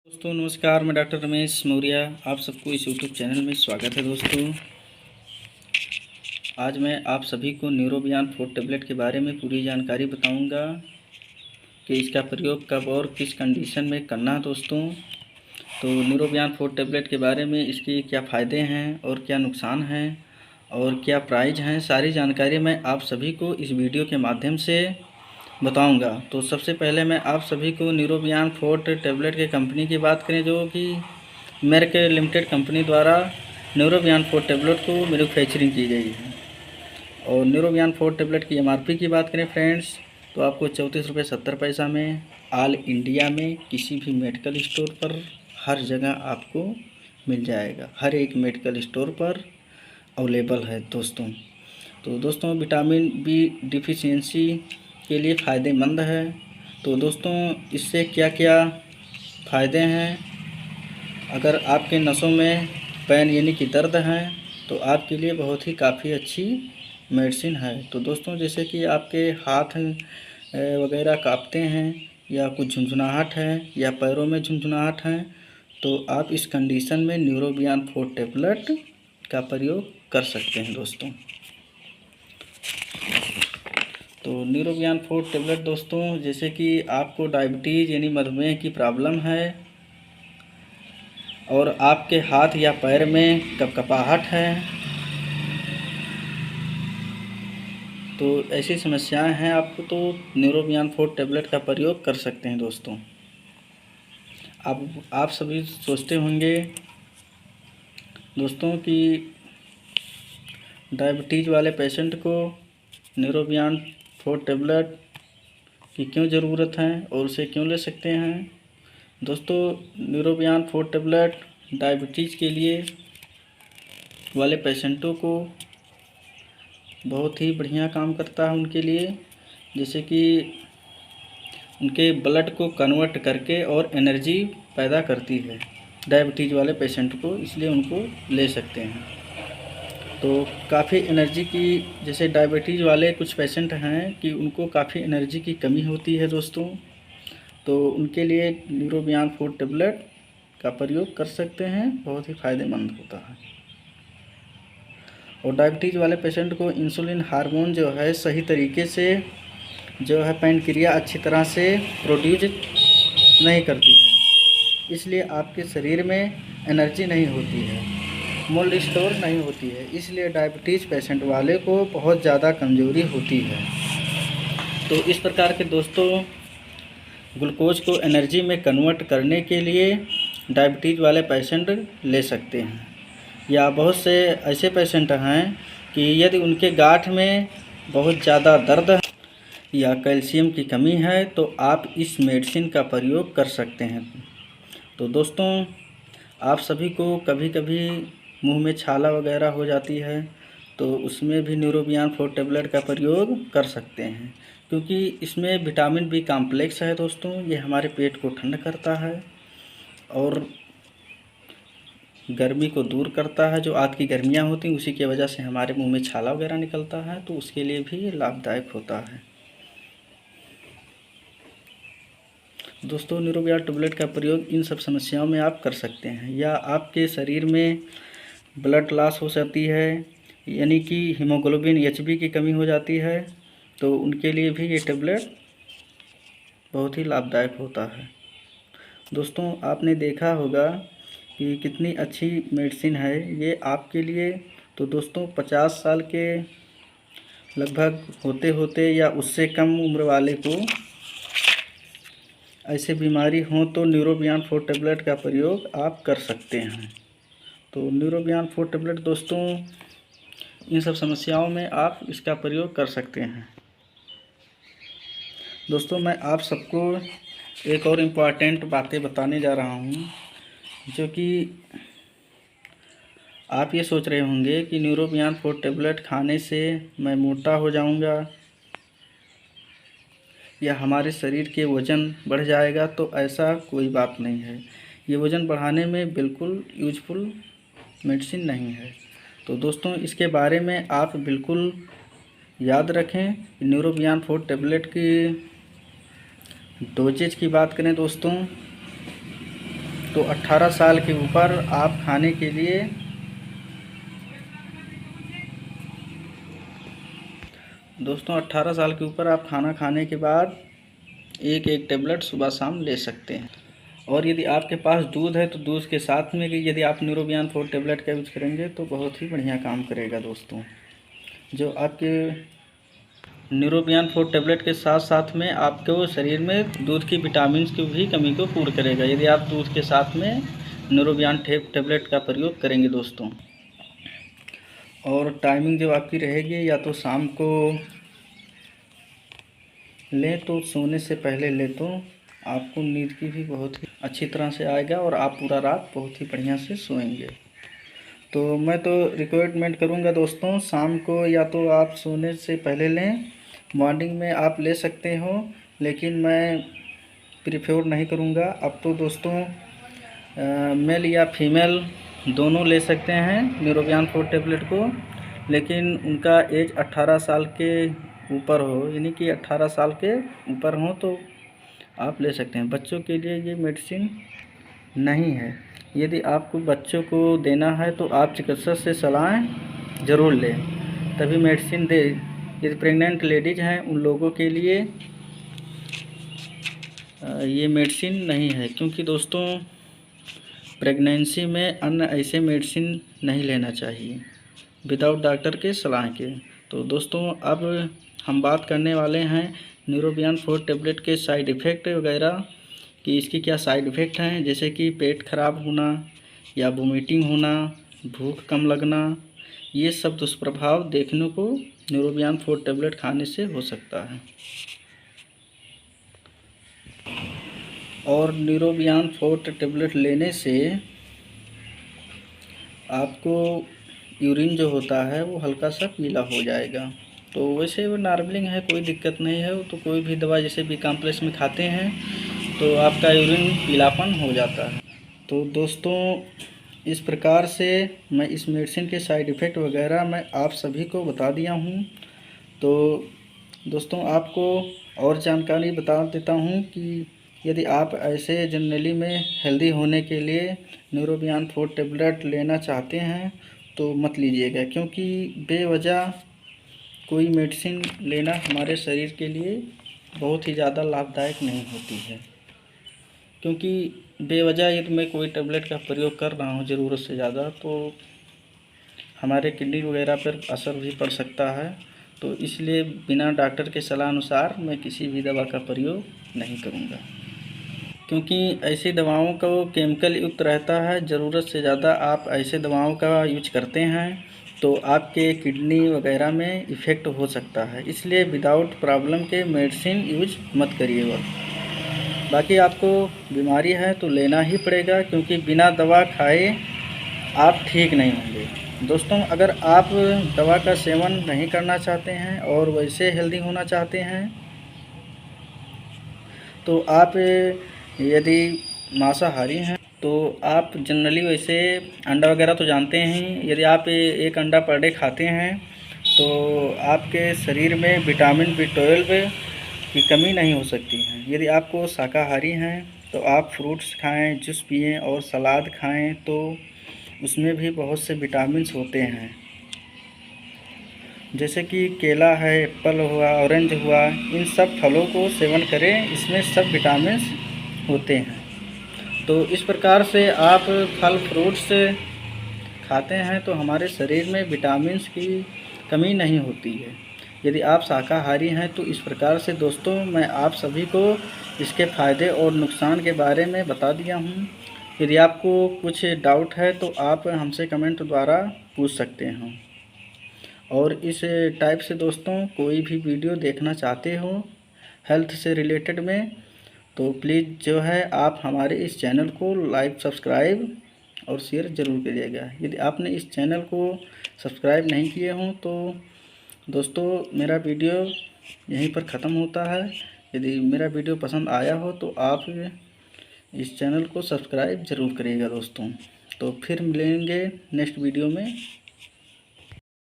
दोस्तों नमस्कार, मैं डॉक्टर रमेश मौर्य आप सबको इस यूट्यूब चैनल में स्वागत है। दोस्तों आज मैं आप सभी को न्यूरोबियान 4 टेबलेट के बारे में पूरी जानकारी बताऊंगा कि इसका प्रयोग कब और किस कंडीशन में करना है। दोस्तों तो न्यूरोबियान 4 टेबलेट के बारे में इसके क्या फ़ायदे हैं और क्या नुकसान हैं और क्या प्राइस हैं, सारी जानकारी मैं आप सभी को इस वीडियो के माध्यम से बताऊंगा। तो सबसे पहले मैं आप सभी को न्यूरोबियान 4 टेबलेट के कंपनी की बात करें, जो कि मेर्क लिमिटेड कंपनी द्वारा न्यूरोबियान 4 टेबलेट को मैन्युफैक्चरिंग की गई है। और न्यूरोबियान 4 टेबलेट की एमआरपी की बात करें फ्रेंड्स, तो आपको 34 रुपये 70 पैसा में ऑल इंडिया में किसी भी मेडिकल स्टोर पर हर जगह आपको मिल जाएगा। हर एक मेडिकल स्टोर पर अवेलेबल है दोस्तों। तो दोस्तों विटामिन बी डिफिशियंसी के लिए फ़ायदेमंद है। तो दोस्तों इससे क्या क्या फ़ायदे हैं, अगर आपके नसों में पेन यानी कि दर्द है तो आपके लिए बहुत ही काफ़ी अच्छी मेडिसिन है। तो दोस्तों जैसे कि आपके हाथ वगैरह कांपते हैं या कुछ झुंझुनाहट है या पैरों में झुंझुनाहट है, तो आप इस कंडीशन में न्यूरोबियान 4 टेबलेट का प्रयोग कर सकते हैं। दोस्तों तो न्यूरोबियान 4 टेबलेट दोस्तों, जैसे कि आपको डायबिटीज़ यानी मधुमेह की प्रॉब्लम है और आपके हाथ या पैर में कपकपाहट है, तो ऐसी समस्याएं हैं आपको, तो न्यूरोबियान 4 टेबलेट का प्रयोग कर सकते हैं। दोस्तों आप सभी सोचते होंगे दोस्तों कि डायबिटीज़ वाले पेशेंट को न्यूरोबियान 4 टेबलेट की क्यों ज़रूरत है और उसे क्यों ले सकते हैं। दोस्तों न्यूरोबियान 4 टेबलेट डायबिटीज़ के लिए वाले पेशेंटों को बहुत ही बढ़िया काम करता है उनके लिए, जैसे कि उनके ब्लड को कन्वर्ट करके और एनर्जी पैदा करती है डायबिटीज़ वाले पेशेंट को, इसलिए उनको ले सकते हैं। तो काफ़ी एनर्जी की, जैसे डायबिटीज़ वाले कुछ पेशेंट हैं कि उनको काफ़ी एनर्जी की कमी होती है दोस्तों, तो उनके लिए न्यूरोबियान 4 टेबलेट का प्रयोग कर सकते हैं, बहुत ही फ़ायदेमंद होता है। और डायबिटीज़ वाले पेशेंट को इंसुलिन हार्मोन जो है सही तरीके से जो है पैनक्रिया अच्छी तरह से प्रोड्यूस नहीं करती है, इसलिए आपके शरीर में एनर्जी नहीं होती है, मोल्ड स्टोर नहीं होती है, इसलिए डायबिटीज़ पेशेंट वाले को बहुत ज़्यादा कमज़ोरी होती है। तो इस प्रकार के दोस्तों ग्लूकोज को एनर्जी में कन्वर्ट करने के लिए डायबिटीज़ वाले पेशेंट ले सकते हैं। या बहुत से ऐसे पेशेंट हैं कि यदि उनके गांठ में बहुत ज़्यादा दर्द है या कैल्शियम की कमी है, तो आप इस मेडिसिन का प्रयोग कर सकते हैं। तो दोस्तों आप सभी को कभी कभी मुंह में छाला वगैरह हो जाती है, तो उसमें भी न्यूरोबियान 4 टेबलेट का प्रयोग कर सकते हैं, क्योंकि इसमें विटामिन बी कॉम्प्लेक्स है दोस्तों। ये हमारे पेट को ठंड करता है और गर्मी को दूर करता है, जो आग की गर्मियाँ होती हैं उसी की वजह से हमारे मुंह में छाला वगैरह निकलता है, तो उसके लिए भी लाभदायक होता है। दोस्तों न्यूरोबियान टेबलेट का प्रयोग इन सब समस्याओं में आप कर सकते हैं। या आपके शरीर में ब्लड लॉस हो जाती है, यानी कि हीमोग्लोबिन एचबी की कमी हो जाती है, तो उनके लिए भी ये टेबलेट बहुत ही लाभदायक होता है। दोस्तों आपने देखा होगा कि कितनी अच्छी मेडिसिन है ये आपके लिए। तो दोस्तों 50 साल के लगभग होते होते या उससे कम उम्र वाले को ऐसे बीमारी हो तो न्यूरोबियान 4 टेबलेट का प्रयोग आप कर सकते हैं। तो न्यूरोबियान 4 टेबलेट दोस्तों इन सब समस्याओं में आप इसका प्रयोग कर सकते हैं। दोस्तों मैं आप सबको एक और इम्पॉर्टेंट बातें बताने जा रहा हूँ, जो कि आप ये सोच रहे होंगे कि न्यूरोबियान 4 टेबलेट खाने से मैं मोटा हो जाऊंगा या हमारे शरीर के वज़न बढ़ जाएगा, तो ऐसा कोई बात नहीं है। ये वज़न बढ़ाने में बिल्कुल यूजफुल मेडिसिन नहीं है। तो दोस्तों इसके बारे में आप बिल्कुल याद रखें। न्यूरोबियान 4 टेबलेट की डोजेज की बात करें दोस्तों, तो 18 साल के ऊपर आप खाने के लिए दोस्तों 18 साल के ऊपर आप खाना खाने के बाद एक टेबलेट सुबह शाम ले सकते हैं। और यदि आपके पास दूध है तो दूध के साथ में यदि आप न्यूरोबियान 4 टेबलेट का यूज़ करेंगे तो बहुत ही बढ़िया काम करेगा दोस्तों। जो आपके न्यूरोबियान 4 टेबलेट के साथ साथ में आपके शरीर में दूध की विटामिन की भी कमी को पूर्ण करेगा यदि आप दूध के साथ में न्यूरोबियान टेबलेट का प्रयोग करेंगे दोस्तों। और टाइमिंग जो आपकी रहेगी या तो शाम को लें तो सोने से पहले लें तो आपको नींद की भी बहुत ही अच्छी तरह से आएगा और आप पूरा रात बहुत ही बढ़िया से सोएंगे। तो मैं तो रिकमेंड करूंगा दोस्तों शाम को या तो आप सोने से पहले लें, मॉर्निंग में आप ले सकते हो, लेकिन मैं प्रीफर नहीं करूंगा। अब तो दोस्तों मेल या फीमेल दोनों ले सकते हैं न्यूरोबियान 4 टेबलेट को, लेकिन उनका एज 18 साल के ऊपर हो, यानी कि 18 साल के ऊपर हो तो आप ले सकते हैं। बच्चों के लिए ये मेडिसिन नहीं है। यदि आपको बच्चों को देना है तो आप चिकित्सक से सलाह ज़रूर लें, तभी मेडिसिन दे। यदि प्रेग्नेंट लेडीज़ हैं उन लोगों के लिए ये मेडिसिन नहीं है, क्योंकि दोस्तों प्रेगनेंसी में अन्य ऐसे मेडिसिन नहीं लेना चाहिए विदाउट डॉक्टर के सलाह के। तो दोस्तों अब हम बात करने वाले हैं न्यूरोबियान 4 टेबलेट के साइड इफ़ेक्ट वगैरह कि इसकी क्या साइड इफ़ेक्ट हैं, जैसे कि पेट खराब होना या वोमिटिंग होना, भूख कम लगना, ये सब दुष्प्रभाव देखने को न्यूरोबियान 4 टेबलेट खाने से हो सकता है। और न्यूरोबियान 4 टेबलेट लेने से आपको यूरिन जो होता है वो हल्का सा पीला हो जाएगा। तो वैसे वो नॉर्मलिंग है, कोई दिक्कत नहीं है। वो तो कोई भी दवा जैसे बी कॉम्प्लेक्स में खाते हैं तो आपका यूरिन पीलापन हो जाता है। तो दोस्तों इस प्रकार से मैं इस मेडिसिन के साइड इफ़ेक्ट वगैरह मैं आप सभी को बता दिया हूँ। तो दोस्तों आपको और जानकारी बता देता हूँ कि यदि आप ऐसे जनरली में हेल्दी होने के लिए न्यूरोबियान 4 टेबलेट लेना चाहते हैं तो मत लीजिएगा, क्योंकि बेवजह कोई मेडिसिन लेना हमारे शरीर के लिए बहुत ही ज़्यादा लाभदायक नहीं होती है। क्योंकि बेवजह यदि मैं कोई टेबलेट का प्रयोग कर रहा हूँ ज़रूरत से ज़्यादा तो हमारे किडनी वगैरह पर असर भी पड़ सकता है। तो इसलिए बिना डॉक्टर के सलाह अनुसार मैं किसी भी दवा का प्रयोग नहीं करूँगा, क्योंकि ऐसी दवाओं का वो केमिकल युक्त रहता है। ज़रूरत से ज़्यादा आप ऐसे दवाओं का यूज करते हैं तो आपके किडनी वगैरह में इफ़ेक्ट हो सकता है। इसलिए विदाउट प्रॉब्लम के मेडिसिन यूज मत करिएगा। बाकी आपको बीमारी है तो लेना ही पड़ेगा, क्योंकि बिना दवा खाए आप ठीक नहीं होंगे। दोस्तों अगर आप दवा का सेवन नहीं करना चाहते हैं और वैसे हेल्दी होना चाहते हैं तो आप यदि मांसाहारी हैं तो आप जनरली वैसे अंडा वगैरह तो जानते हैं, यदि आप एक अंडा पर डे खाते हैं तो आपके शरीर में विटामिन B12 की कमी नहीं हो सकती है। यदि आपको शाकाहारी हैं तो आप फ्रूट्स खाएं, जूस पिएं और सलाद खाएं, तो उसमें भी बहुत से विटामिन्स होते हैं, जैसे कि केला है, एप्पल हुआ, ऑरेंज हुआ, इन सब फलों को सेवन करें, इसमें सब विटामिन्स होते हैं। तो इस प्रकार से आप फल फ्रूट्स खाते हैं तो हमारे शरीर में विटामिन्स की कमी नहीं होती है। यदि आप शाकाहारी हैं तो इस प्रकार से दोस्तों मैं आप सभी को इसके फ़ायदे और नुकसान के बारे में बता दिया हूँ। यदि आपको कुछ डाउट है तो आप हमसे कमेंट द्वारा पूछ सकते हैं। और इस टाइप से दोस्तों कोई भी वीडियो देखना चाहते हो हेल्थ से रिलेटेड में तो प्लीज़ जो है आप हमारे इस चैनल को लाइक, सब्सक्राइब और शेयर ज़रूर करिएगा। यदि आपने इस चैनल को सब्सक्राइब नहीं किए हों तो दोस्तों मेरा वीडियो यहीं पर ख़त्म होता है। यदि मेरा वीडियो पसंद आया हो तो आप इस चैनल को सब्सक्राइब ज़रूर करिएगा दोस्तों। तो फिर मिलेंगे नेक्स्ट वीडियो में।